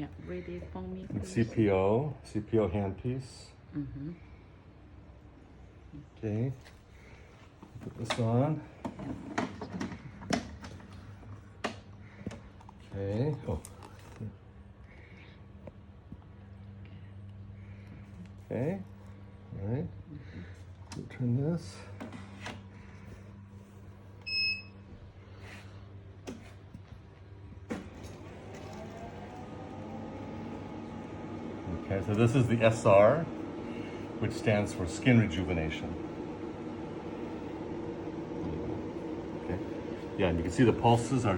Yeah, read it for me, please. CPO handpiece. Okay, put this on. Okay. Oh. Okay. All right. Turn this. Okay, so this is the SR, which stands for skin rejuvenation. Okay. Yeah, and you can see the pulses are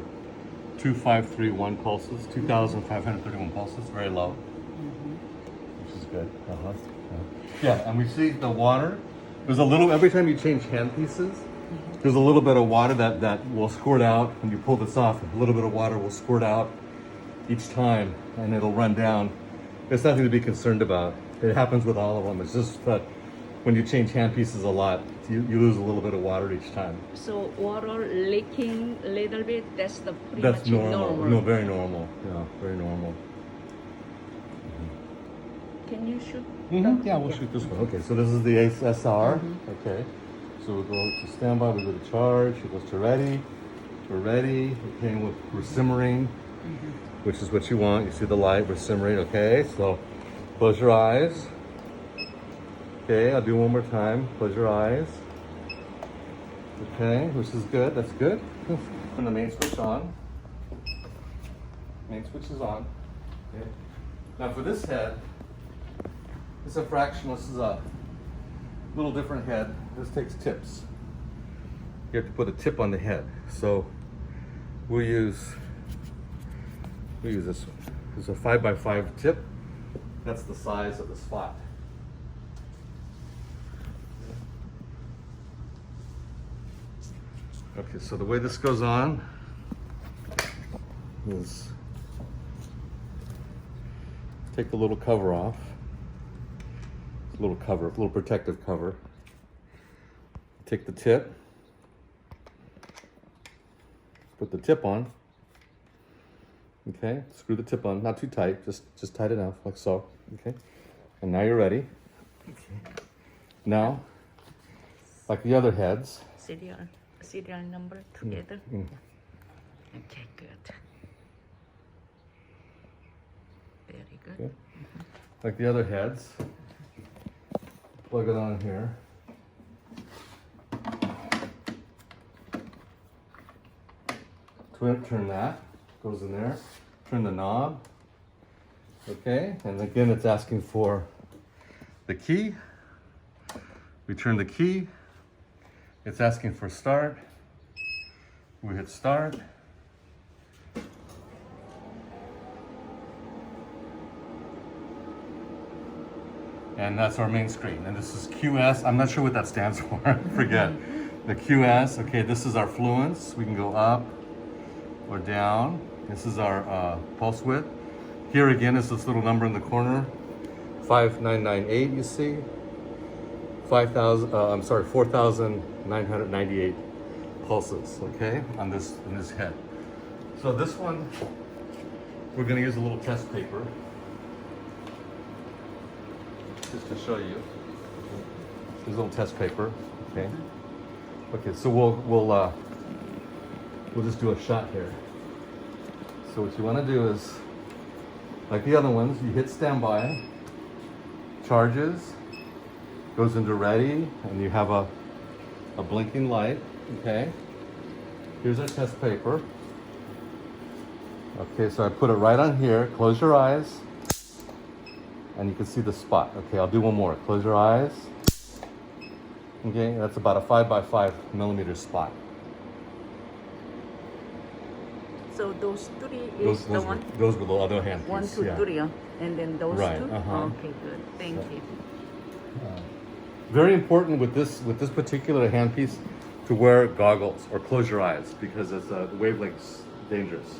2531 pulses, 2,531 pulses, very low, which is good. Yeah, and we see the water. There's a little, every time you change hand pieces, there's a little bit of water that will squirt out. When you pull this off, a little bit of water will squirt out each time, and it'll run down. There's nothing to be concerned about. It happens with all of them. It's just that when you change hand pieces a lot, you lose a little bit of water each time. So water leaking a little bit, that's the pretty That's much normal. No, very normal. Yeah, very normal. Can you shoot? Yeah, we'll shoot this one. Okay, so this is the SR. Okay, so we'll go to standby, we go to charge, it goes to ready. We're ready. Okay, we're simmering, which is what you want. You see the light, we're simmering. Okay, so close your eyes. Okay, I'll do one more time. Close your eyes. Okay, which is good. That's good. Turn the main switch on. Main switch is on. Okay. Now for this head, it's a fractional. This is a little different head. This takes tips. You have to put a tip on the head. So we'll use this one. It's a 5x5 tip. That's the size of the spot. Okay, so the way this goes on is take the little cover off. A little cover, a little protective cover. Take the tip. Put the tip on. Okay, screw the tip on, not too tight, just tight enough, like so. Okay, and now you're ready. Okay. Now, like the other heads. Serial number together. Okay, good. Very good. Okay. Like the other heads, plug it on here. Turn that, goes in there. Turn the knob. Okay, and again it's asking for the key. We turn the key. It's asking for start. We hit start. And that's our main screen. And this is QS. I'm not sure what that stands for. Forget. The QS. Okay, this is our fluence. We can go up or down. This is our pulse width. Here again is this little number in the corner. 5998, you see? 4,998 pulses, okay, in this head. So this one, we're gonna use a little test paper just to show you. There's a little test paper, okay. Okay, so we'll just do a shot here. So what you want to do is, like the other ones, you hit standby, charges, goes into ready, and you have a blinking light, okay? Here's our test paper. Okay, so I put it right on here, close your eyes, and you can see the spot. Okay, I'll do one more. Close your eyes. Okay, that's about a 5x5 millimeter spot. So those three is the one? Those were the other hand 1, 2, 3, and then those right, two? Okay, good. Thank you. Very important with this particular handpiece to wear goggles or close your eyes because it's the wavelength's dangerous.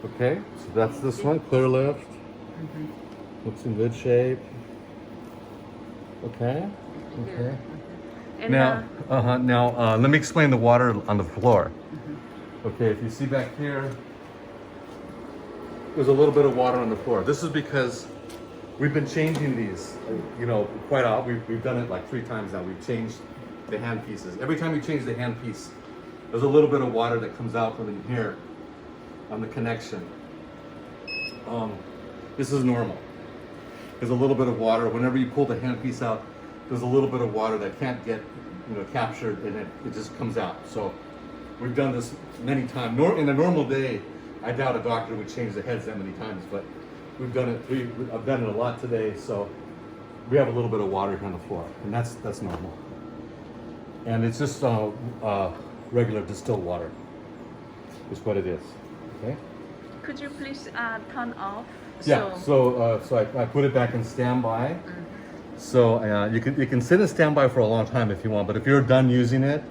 Okay, so that's this one, Clearlift. Looks in good shape. Okay. Okay. And Now, let me explain the water on the floor. Okay, if you see back here, there's a little bit of water on the floor. This is because we've been changing these, you know, quite often. We've done it like 3 times now. We've changed the hand pieces. Every time you change the hand piece, there's a little bit of water that comes out from in here on the connection. This is normal. There's a little bit of water. Whenever you pull the hand piece out, there's a little bit of water that can't get, you know, captured, and it just comes out. So we've done this many times. In a normal day, I doubt a doctor would change the heads that many times, but we've done it. I've done it a lot today, so we have a little bit of water here on the floor, and that's normal. And it's just regular distilled water. Is what it is. Okay. Could you please turn off? Yeah. So I put it back in standby. So you can sit in standby for a long time if you want, but if you're done using it,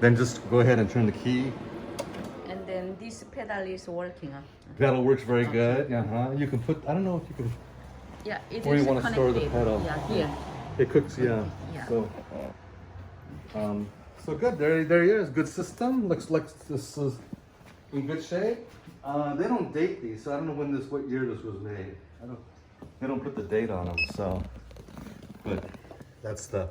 then just go ahead and turn the key. And then this pedal is working. Pedal works very good. You can put. I don't know if you can. Yeah, it Where is you want to store the connected. pedal. Yeah, here. It cooks. Yeah. Yeah. So good. There he is. Good system. Looks like this is in good shape. They don't date these, so I don't know what year this was made. They don't put the date on them, so. But that's the